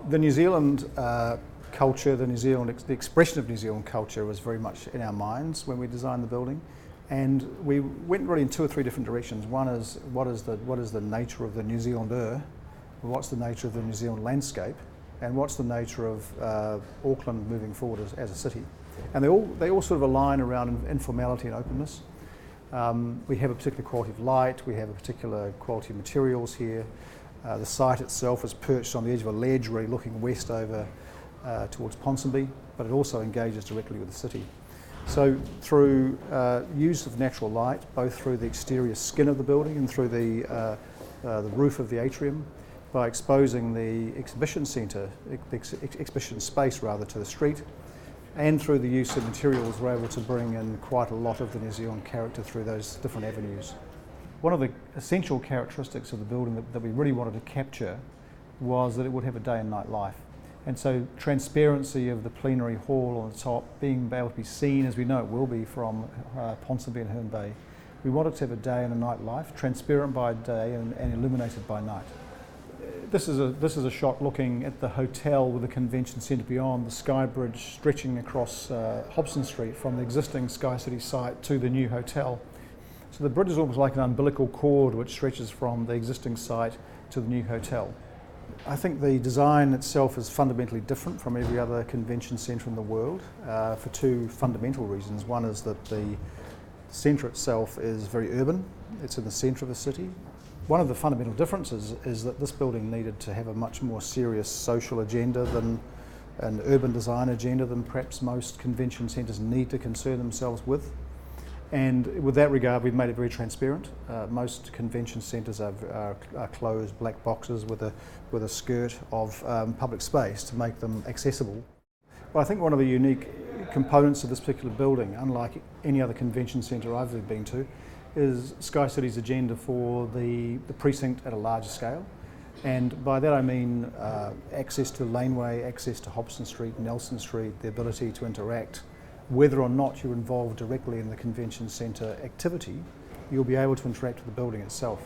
The New Zealand culture, the expression of New Zealand culture was very much in our minds when we designed the building, and we went really in 2 or 3 different directions. One is what is the nature of the New Zealander, what's the nature of the New Zealand landscape, and what's the nature of Auckland moving forward as a city. And they all sort of align around informality and openness. We have a particular quality of light, we have a particular quality of materials here. The site itself is perched on the edge of a ledge, really looking west over towards Ponsonby, but it also engages directly with the city. So through use of natural light, both through the exterior skin of the building and through the roof of the atrium, by exposing the exhibition centre, exhibition space rather, to the street, and through the use of materials, we're able to bring in quite a lot of the New Zealand character through those different avenues. One of the essential characteristics of the building that we really wanted to capture was that it would have a day and night life. And so transparency of the plenary hall on the top, being able to be seen as we know it will be from Ponsonby and Herne Bay. We wanted to have a day and a night life, transparent by day and illuminated by night. This is a shot looking at the hotel with the convention centre beyond, the Sky Bridge stretching across Hobson Street from the existing Sky City site to the new hotel. So the bridge is almost like an umbilical cord which stretches from the existing site to the new hotel. I think the design itself is fundamentally different from every other convention centre in the world for 2 fundamental reasons. One is that the centre itself is very urban, it's in the centre of the city. One of the fundamental differences is that this building needed to have a much more serious social agenda than an urban design agenda than perhaps most convention centres need to concern themselves with. And with that regard, we've made it very transparent. Most convention centres are closed black boxes with a skirt of public space to make them accessible. Well, I think one of the unique components of this particular building, unlike any other convention centre I've ever been to, is Sky City's agenda for the precinct at a larger scale. And by that I mean access to laneway, access to Hobson Street, Nelson Street, the ability to interact. Whether or not you're involved directly in the convention centre activity, you'll be able to interact with the building itself.